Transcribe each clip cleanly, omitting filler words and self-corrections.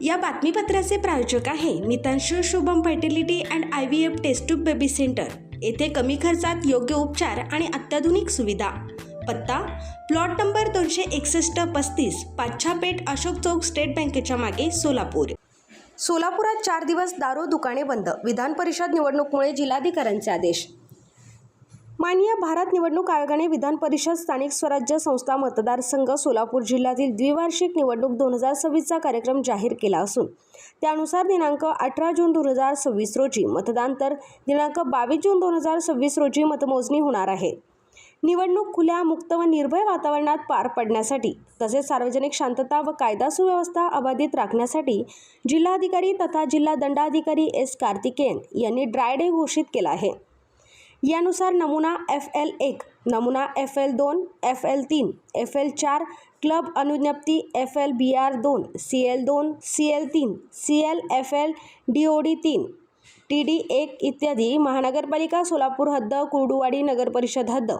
या बातमीपत्राचे प्रायोजक आहे Mitanshu Shubham fertility and IVF test tube baby centre. येथे कमी खर्चात योग्य उपचार आणि अत्याधुनिक सुविधा। पत्ता plot number 261-35 Pachhapeth Ashok Chowk state बँकेच्या मागे सोलापूर। सोलापुरात 4 दिवस दारू दुकाने बंद। विधान परिषद निवडणुकीमुळे जिल्हाधिकाऱ्यांचे आदेश। माननीय भारत निवडणूक आयोगाने विधान परिषद स्थानिक स्वराज्य संस्था मतदारसंघ सोलापूर जिल्ह्यातील द्विवार्षिक निवडणूक 2026चा कार्यक्रम जाहीर केला असून त्यानुसार दिनांक 18 जून 2026 रोजी मतदान तर दिनांक 22 जून 2026 रोजी मतमोजणी होणार आहे। निवडणूक खुल्या, मुक्त व निर्भय वातावरणात पार पडण्यासाठी तसेच सार्वजनिक शांतता व कायदा सुव्यवस्था अबाधित राखण्यासाठी जिल्हाधिकारी तथा जिल्हा दंडाधिकारी S. कार्तिकेयन यांनी ड्राय डे घोषित केला आहे। यानुसार नमुना FL1, नमुना FL2, FL3, FL4, club अनुज्ञप्ती FL-BR2, CL2, CL3, CL-FL, DOD3, TD1 इत्यादी महानगरपालिका सोलापूर हद्द, कुर्डुवाडी नगरपरिषद हद्द,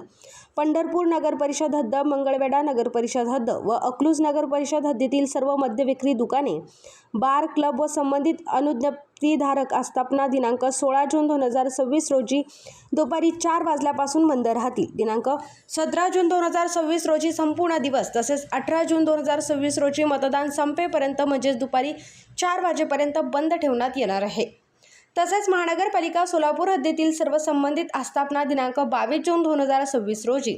पंढरपूर नगरपरिषद हद्द, मंगळवेढा नगरपरिषद हद्द व अकलूज नगरपरिषद हद्दीतील सर्व मद्य विक्री दुकाने, बार, क्लब व संबंधित अनुज्ञप्तीधारक आस्थापना दिनांक 16 जून 2026 रोजी दुपारी 4 वाजल्यापासून बंद राहतील। दिनांक 17 जून 2026 रोजी संपूर्ण दिवस तसेच 18 जून 2026 रोजी मतदान संपेपर्यंत म्हणजेच दुपारी 4 वाजेपर्यंत बंद ठेवण्यात येणार आहे। तसेच महानगरपालिका सोलापूर हद्दीतील सर्व संबंधित आस्थापना दिनांक 22 जून 2026 रोजी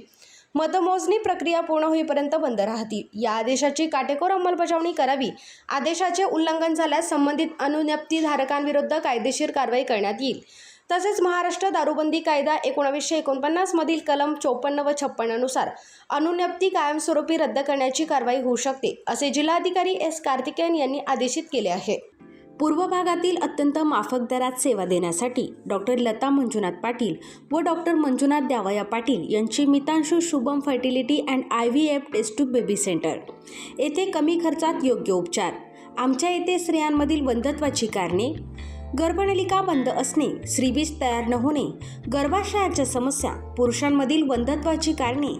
मतमोजणी प्रक्रिया पूर्ण होईपर्यंत बंद राहतील। या आदेशाची काटेकोर अंमलबजावणी करावी। आदेशाचे उल्लंघन झाल्यास संबंधित अनुज्ञप्तीधारकांविरुद्ध कायदेशीर कारवाई करण्यात येईल। तसेच महाराष्ट्र दारूबंदी कायदा 1949 मधील कलम 54 व 56 नुसार अनुज्ञप्ती कायमस्वरूपी रद्द करण्याची कारवाई होऊ शकते, असे जिल्हाधिकारी S. कार्तिकेयन यांनी आदेशित केले आहे। पूर्व भागातील अत्यंत माफक दरात सेवा देण्यासाठी डॉक्टर लता मंजुनाथ पाटील व डॉक्टर मंजुनाथ द्यावया पाटील यांची Mitanshu Shubham fertility and IVF test tube baby centre. येथे कमी खर्चात योग्य उपचार। आमच्या येथे स्त्रियांमधील वंध्यत्वाची कारणे, गर्भनलिका बंद असणे, श्रीबीज तयार न होणे, गर्भाशयाच्या समस्या, पुरुषांमधील वंध्यत्वाची कारणे,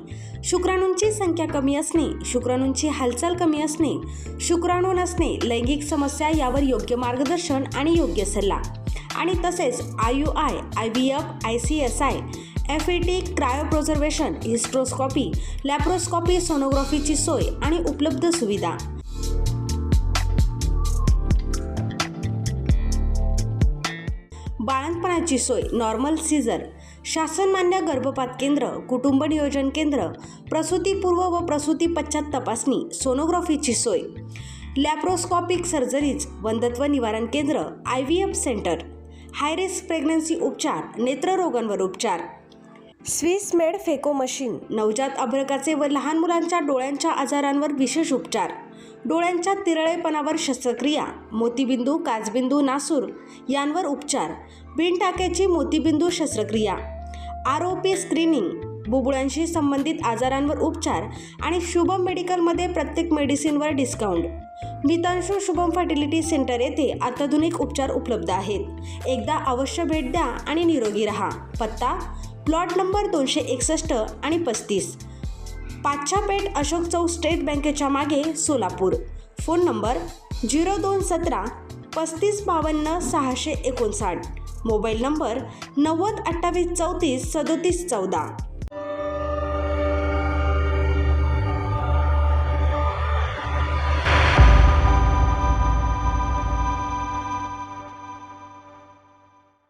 शुक्राणूंची संख्या कमी असणे, शुक्राणूंची हालचाल कमी असणे, शुक्राणू नसणे, लैंगिक समस्या यावर योग्य मार्गदर्शन आणि योग्य सल्ला आणि तसेच IUI, IVF, ICSI, FET, cryopreservation, hysteroscopy, laparoscopy, सोनोग्राफीची सोय आणि उपलब्ध सुविधा। बाळंतपणाची सोय, नॉर्मल सीझर, शासनमान्य गर्भपात केंद्र, कुटुंब नियोजन केंद्र, प्रसूतीपूर्व व प्रसूती पश्चात तपासणी, सोनोग्राफीची सोय, लॅप्रोस्कोपिक सर्जरीज, वंध्यत्व निवारण केंद्र, IVF centre, high risk pregnancy उपचार, नेत्ररोगांवर उपचार, स्विस मेड फेको मशीन, नवजात अर्भकाचे व लहान मुलांच्या डोळ्यांच्या आजारांवर विशेष उपचार, डोळ्यांच्या तिरळेपणावर शस्त्रक्रिया, मोतीबिंदू, काचबिंदू, नासूर यांवर उपचार, बिनटाक्याची मोतीबिंदू शस्त्रक्रिया, ROP स्क्रीनिंग, बुबुळांशी संबंधित आजारांवर उपचार आणि शुभम मेडिकलमध्ये प्रत्येक मेडिसिनवर डिस्काउंट। मितांशू शुभम फर्टिलिटी सेंटर येथे अत्याधुनिक उपचार उपलब्ध आहेत। एकदा अवश्य भेट द्या आणि निरोगी राहा। पत्ता प्लॉट नंबर 261 आणि 35 पाच्छापेठ अशोक चौक स्टेट बँकेच्या मागे Solapur. Phone number 0217 3552 659, mobile number 90 28 34 37 14।